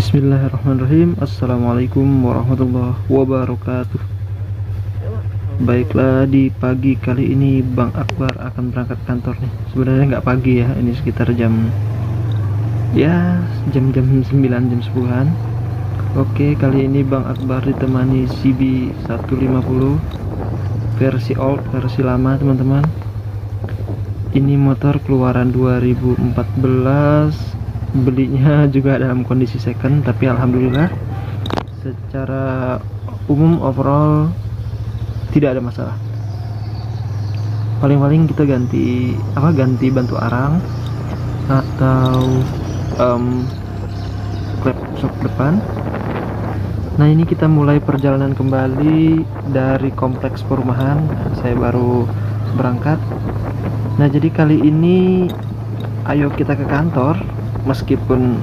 Bismillahirrahmanirrahim. Assalamualaikum warahmatullahi wabarakatuh. Baiklah, di pagi kali ini Bang Akbar akan berangkat kantor nih. Sebenarnya nggak pagi ya, ini sekitar jam 9, jam 10-an. Oke, kali ini Bang Akbar ditemani CB 150 versi old, versi lama teman-teman. Ini motor keluaran 2014, belinya juga dalam kondisi second, tapi alhamdulillah secara umum overall tidak ada masalah. Paling-paling kita ganti bantu arang atau klep shock depan. Nah, ini kita mulai perjalanan kembali dari kompleks perumahan. Saya baru berangkat. Nah, jadi kali ini ayo kita ke kantor. Meskipun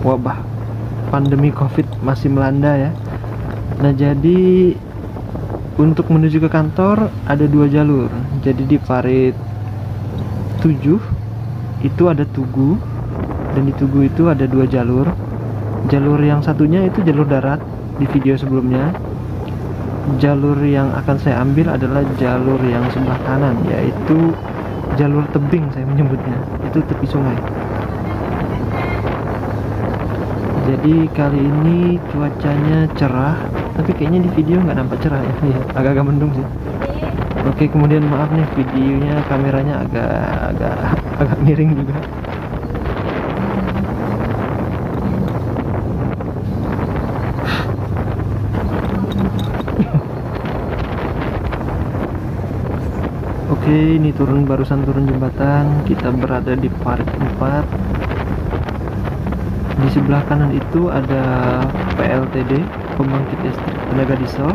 wabah pandemi COVID masih melanda ya. Nah, jadi untuk menuju ke kantor ada dua jalur. Jadi di Parit 7 itu ada Tugu, dan di Tugu itu ada dua jalur. Jalur yang satunya itu jalur darat di video sebelumnya. Jalur yang akan saya ambil adalah jalur yang sebelah kanan, yaitu jalur tebing saya menyebutnya. Itu tepi sungai. Jadi kali ini cuacanya cerah, tapi kayaknya di video nggak nampak cerah ya, agak-agak mendung sih. Oke, kemudian maaf nih videonya, kameranya agak miring juga. Oke, ini barusan turun jembatan, kita berada di Parit 4. Di sebelah kanan itu ada PLTD, pembangkit listrik tenaga diesel.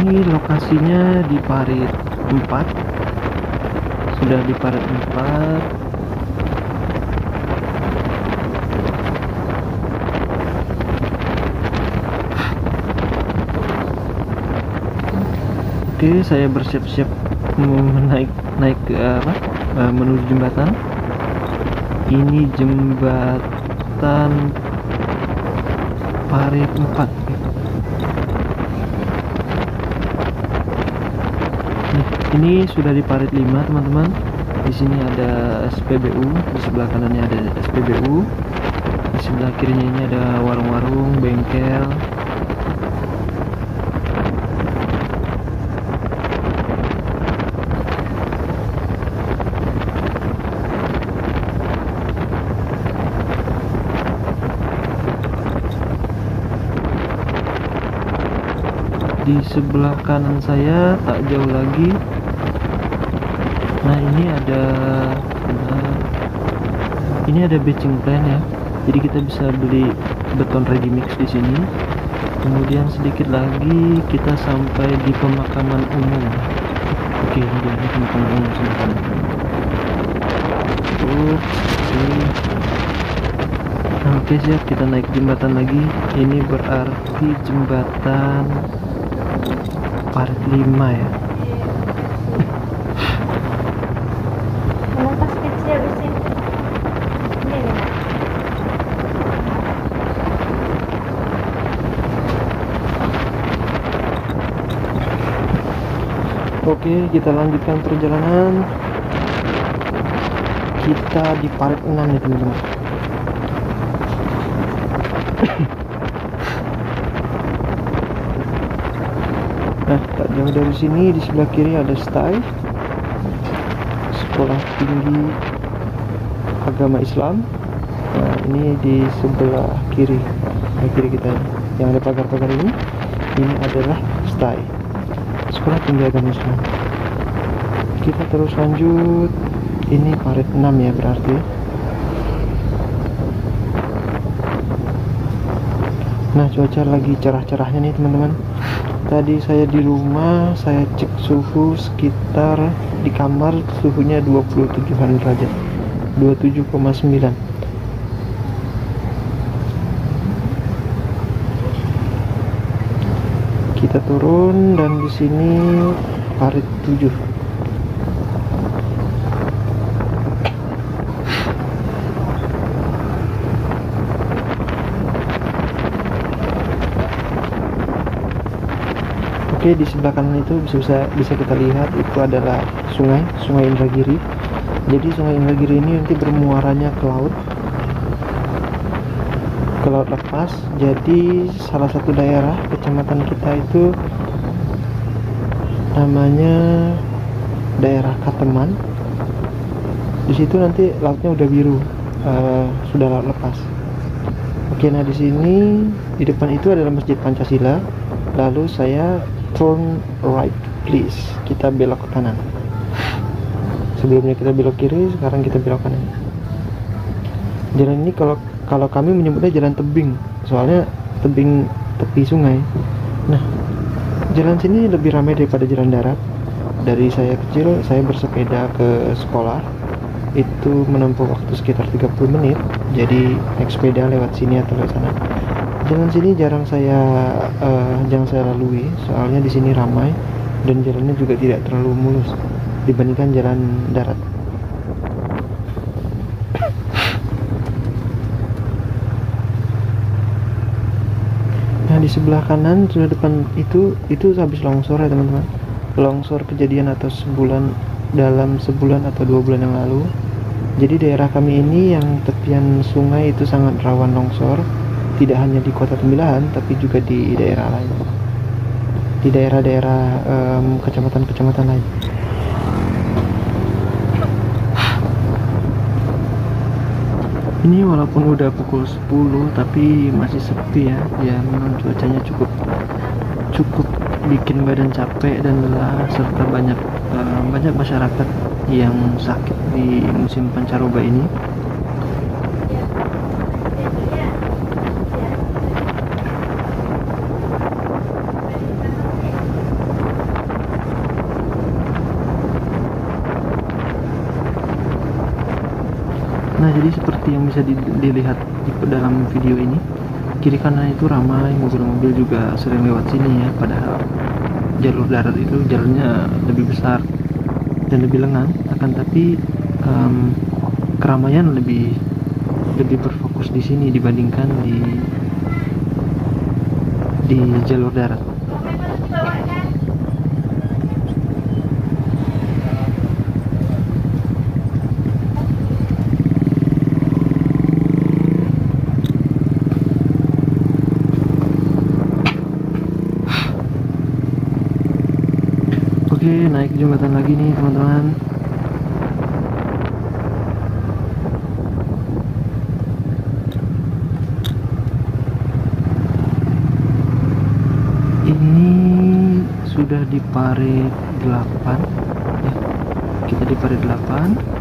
Ini lokasinya di Parit 4. Sudah di Parit 4. Oke, saya bersiap-siap naik ke menuju jembatan. Ini jembatan Parit 4. Nah, ini sudah di Parit 5 teman-teman. Di sini ada SPBU, di sebelah kanannya ada SPBU, di sebelah kirinya ini ada warung-warung, bengkel. Di sebelah kanan saya tak jauh lagi, nah ini ada batching plan ya. Jadi kita bisa beli beton ready mix di sini. Kemudian sedikit lagi kita sampai di pemakaman umum. Oke, ini dia pemakaman umum sebelah kanan. Oke, siap, kita naik jembatan lagi. Ini berarti jembatan Parit 5 ya. Oke, kita lanjutkan perjalanan. Kita di Parit 6 nih teman-teman. Nah, tak jauh dari sini di sebelah kiri ada STAI, Sekolah Tinggi Agama Islam. Nah, ini di sebelah kiri kita yang ada pagar-pagar ini adalah STAI, Sekolah Tinggi Agama Islam. Kita terus lanjut. Ini Parit 6 ya berarti. Nah, cuaca lagi cerah-cerahnya nih teman-teman. Tadi saya di rumah, saya cek suhu sekitar di kamar, suhunya 27-an derajat, 27,9. turun dan di sini parit 7. Oke, di sebelah kanan itu bisa kita lihat itu adalah Sungai Indragiri. Jadi Sungai Indragiri ini nanti bermuaranya ke laut lepas. Jadi salah satu daerah kecamatan kita itu namanya daerah Kateman. Di situ nanti lautnya udah biru, sudah laut lepas. Oke, nah di sini di depan itu adalah Masjid Pancasila. Lalu saya turn right please, kita belok ke kanan. Sebelumnya kita belok kiri, sekarang kita belok kanan. Jalan ini kalau kami menyebutnya jalan tebing, soalnya tebing tepi sungai. Nah, jalan sini lebih ramai daripada jalan darat. Dari saya kecil, saya bersepeda ke sekolah itu menempuh waktu sekitar 30 menit. Jadi naik sepeda lewat sini atau lewat sana. Jalan sini jarang saya lalui, soalnya di sini ramai dan jalannya juga tidak terlalu mulus dibandingkan jalan darat. Nah, di sebelah kanan sudah depan itu habis longsor ya teman-teman. Longsor kejadian dalam sebulan atau 2 bulan yang lalu. Jadi daerah kami ini yang tepian sungai itu sangat rawan longsor. Tidak hanya di Kota Tembilahan, tapi juga di daerah lain, di daerah-daerah kecamatan-kecamatan lain. Ini walaupun udah pukul 10 tapi masih sepi ya. Ya memang cuacanya cukup bikin badan capek dan lelah, serta banyak masyarakat yang sakit di musim pancaroba ini. Nah, jadi seperti yang bisa dilihat di dalam video ini, kiri kanan itu ramai, mobil-mobil juga sering lewat sini ya. Padahal jalur darat itu jalurnya lebih besar dan lebih lengang, akan tapi keramaian lebih berfokus di sini dibandingkan di jalur darat. Oke, naik jembatan lagi nih teman-teman. Ini sudah di parit 8 ya. Kita di parit 8.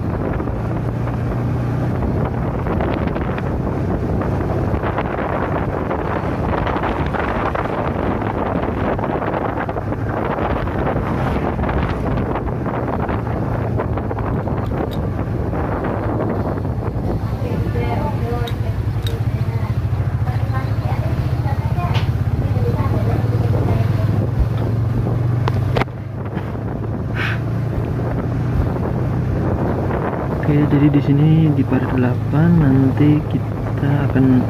Oke, jadi di sini di parit 8 nanti kita akan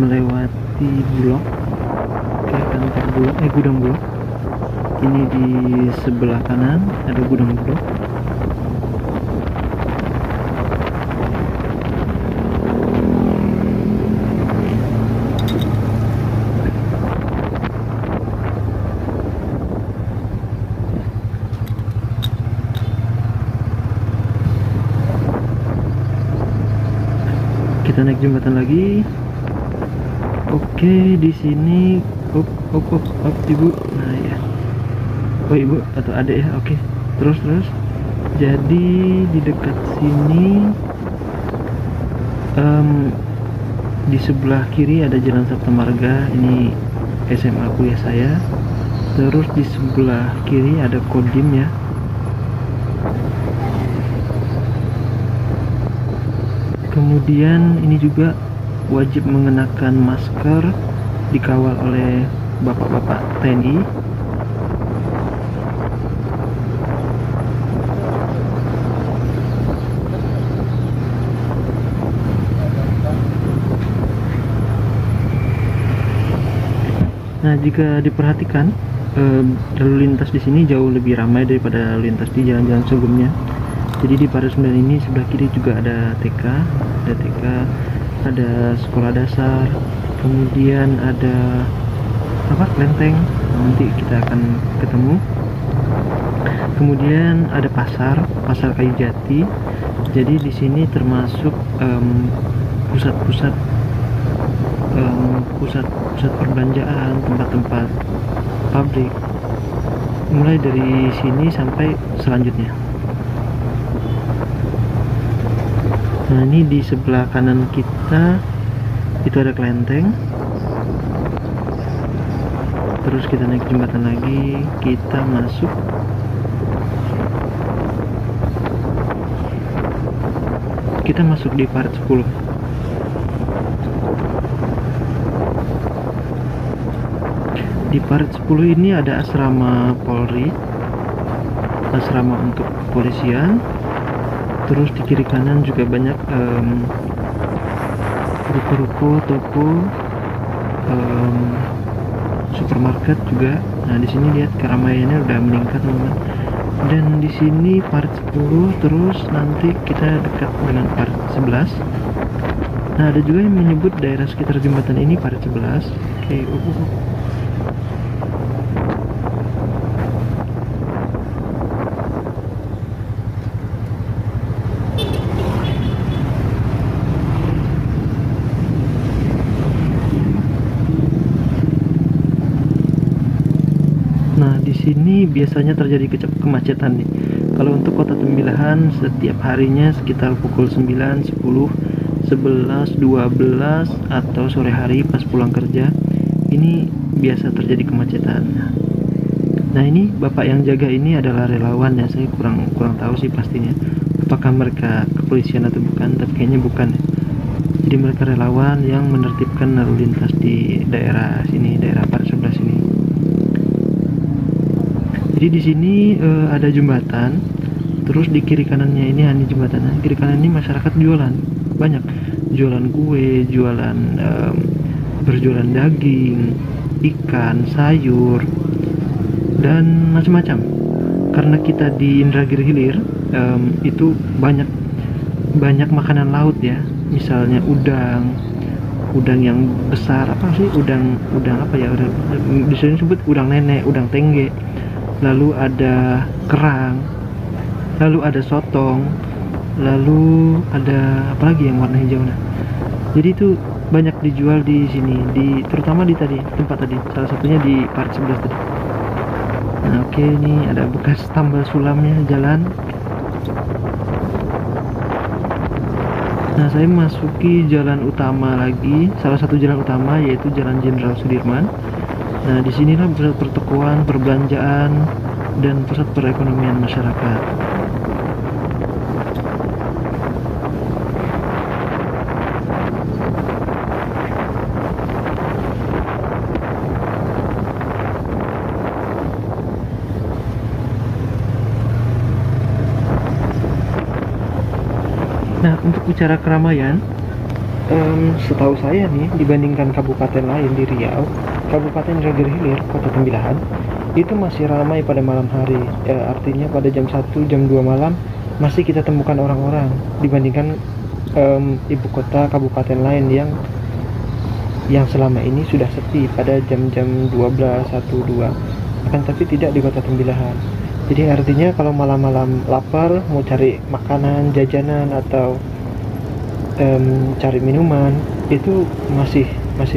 melewati Bulog. Oke, kantor Bulog, gudang Bulog. Ini di sebelah kanan ada gudang Bulog. Kita naik jembatan lagi. Oke, di sini up ibu. Nah ya, oh ibu atau adik ya. Oke, terus jadi di dekat sini di sebelah kiri ada Jalan Sabta Marga, ini SMA kuliah saya. Terus di sebelah kiri ada Kodim ya. Kemudian ini juga wajib mengenakan masker, dikawal oleh bapak-bapak TNI. Nah, jika diperhatikan, lalu lintas di sini jauh lebih ramai daripada lalu lintas di jalan-jalan sebelumnya. Jadi di Parit 9 ini sebelah kiri juga ada TK, ada sekolah dasar, kemudian ada kelenteng, nanti kita akan ketemu. Kemudian ada pasar Kayu Jati. Jadi di sini termasuk pusat perbelanjaan, tempat-tempat pabrik, mulai dari sini sampai selanjutnya. Nah, ini di sebelah kanan kita itu ada kelenteng, terus kita naik jembatan lagi, kita masuk. Di Parit 10. Di Parit 10 ini ada asrama Polri, asrama untuk kepolisian. Terus di kiri kanan juga banyak ruko-ruko, toko, supermarket juga. Nah, di sini lihat keramaiannya udah meningkat, teman-teman. Dan di sini Parit 10, terus nanti kita dekat dengan Parit 11. Nah, ada juga yang menyebut daerah sekitar jembatan ini Parit 11. Oke. Nah, di sini biasanya terjadi kemacetan nih. Kalau untuk Kota Tembilahan setiap harinya sekitar pukul 9, 10, 11, 12 atau sore hari pas pulang kerja, ini biasa terjadi kemacetan. Nah, ini bapak yang jaga ini adalah relawan ya. Saya kurang tahu sih pastinya apakah mereka kepolisian atau bukan, tapi kayaknya bukan. Jadi mereka relawan yang menertibkan lalu lintas di daerah sini, daerah Parit 11 ini. Jadi di sini ada jembatan, terus di kiri kanannya ini jembatan. Kiri kanan ini masyarakat jualan, banyak jualan kue, berjualan daging, ikan, sayur, dan macam-macam. Karena kita di Indragiri Hilir, itu banyak makanan laut ya, misalnya udang yang besar, udang apa ya, di sini disebut udang nenek, udang tengge. Lalu ada kerang, lalu ada sotong, lalu ada apa lagi yang warna hijau. Nah, jadi itu banyak dijual di sini, terutama di tempat tadi, salah satunya di Parit 11 tadi. Nah, oke, ini ada bekas tambal sulamnya jalan. Nah, saya memasuki jalan utama lagi, salah satu jalan utama yaitu Jalan Jenderal Sudirman. Nah, disinilah pusat pertokoan, perbelanjaan, dan pusat perekonomian masyarakat. Nah, untuk bicara keramaian, setahu saya nih, dibandingkan kabupaten lain di Riau, Kabupaten Indragiri Hilir, Kota Tembilahan, itu masih ramai pada malam hari. Artinya pada jam 1, jam 2 malam masih kita temukan orang-orang, dibandingkan ibu kota kabupaten lain yang selama ini sudah sepi pada jam-jam 12, 1, 2. Akan tapi tidak di Kota Tembilahan. Jadi artinya kalau malam-malam lapar, mau cari makanan, jajanan, atau cari minuman, itu masih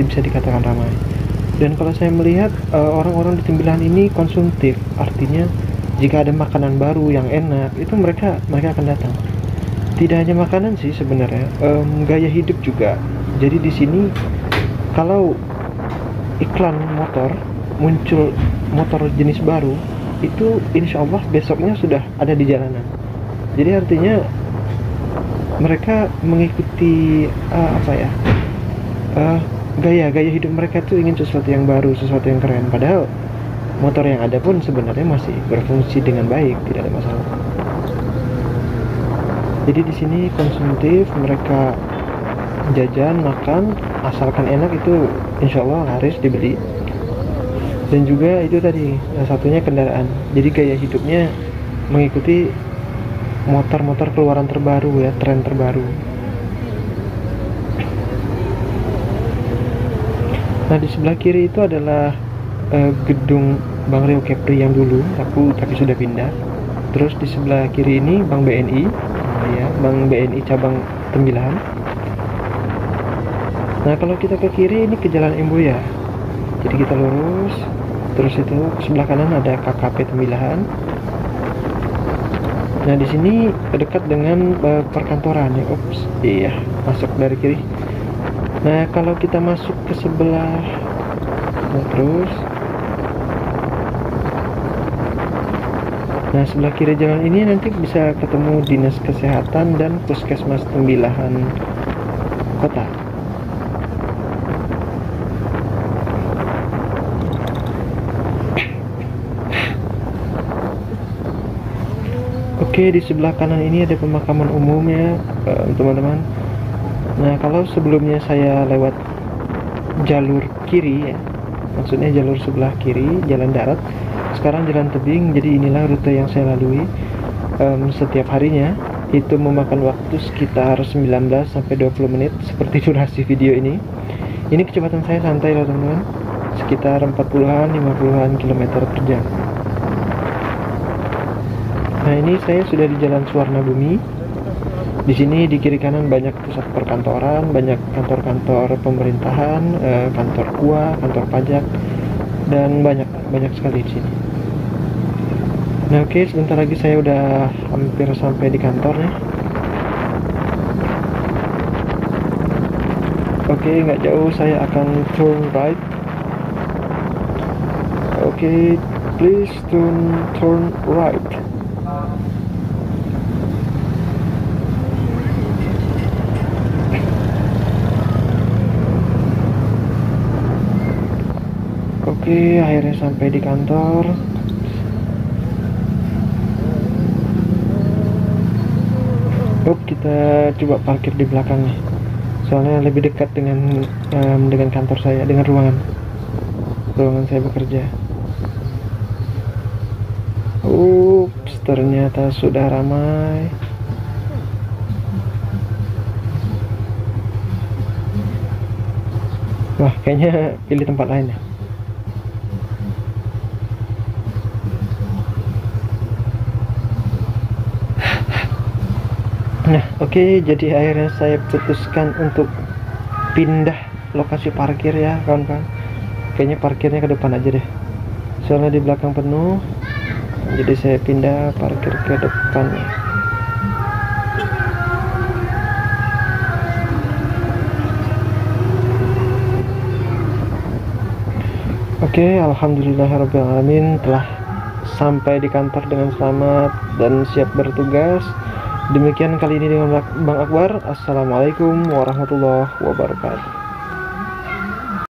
bisa dikatakan ramai. Dan kalau saya melihat orang-orang di Tembilahan ini konsumtif, artinya jika ada makanan baru yang enak, itu mereka akan datang. Tidak hanya makanan sih sebenarnya, gaya hidup juga. Jadi di sini kalau iklan motor muncul, motor jenis baru, itu insya Allah besoknya sudah ada di jalanan. Jadi artinya mereka mengikuti gaya hidup mereka tuh ingin sesuatu yang baru, sesuatu yang keren, padahal motor yang ada pun sebenarnya masih berfungsi dengan baik, tidak ada masalah. Jadi di sini konsumtif, mereka jajan, makan, asalkan enak itu insya Allah laris dibeli. Dan juga itu tadi, satunya kendaraan. Jadi gaya hidupnya mengikuti motor-motor keluaran terbaru ya, tren terbaru. Nah di sebelah kiri itu adalah gedung Bank Rio Kepri yang dulu, tapi sudah pindah. Terus di sebelah kiri ini Bank BNI, ya, Bank BNI cabang Tembilahan. Nah kalau kita ke kiri ini ke Jalan Emboya. Jadi kita lurus, terus itu sebelah kanan ada KKP Tembilahan. Nah di sini dekat dengan perkantoran ya. Ups, iya, masuk dari kiri. Nah kalau kita masuk ke sebelah, nah, terus, nah sebelah kiri jalan ini nanti bisa ketemu Dinas Kesehatan dan Puskesmas Tembilahan Kota. Oke, di sebelah kanan ini ada pemakaman umum ya, teman-teman. Nah kalau sebelumnya saya lewat jalur kiri ya, maksudnya jalur sebelah kiri, jalan darat, sekarang jalan tebing. Jadi inilah rute yang saya lalui setiap harinya. Itu memakan waktu sekitar 19-20 menit seperti durasi video ini. Ini kecepatan saya santai loh teman-teman, sekitar 40-50 km per jam. Nah ini saya sudah di Jalan Suwarna Bumi. Di sini di kiri kanan banyak pusat perkantoran, banyak kantor-kantor pemerintahan, kantor KUA, kantor pajak, dan banyak sekali di sini. Nah oke, sebentar lagi saya udah hampir sampai di kantor nih. Oke, nggak jauh saya akan turn right. Oke, please turn right. Oke, akhirnya sampai di kantor. Kita coba parkir di belakang nih, soalnya lebih dekat dengan kantor saya, dengan ruangan saya bekerja. Ternyata sudah ramai. Wah, kayaknya pilih tempat lain ya. Nah oke, jadi akhirnya saya putuskan untuk pindah lokasi parkir ya kawan-kawan. Kayaknya parkirnya ke depan aja deh, soalnya di belakang penuh. Jadi saya pindah parkir ke depan. Oke, alhamdulillahirrahmanirrahim, telah sampai di kantor dengan selamat dan siap bertugas. Demikian kali ini dengan Bang Akbar. Assalamualaikum warahmatullahi wabarakatuh.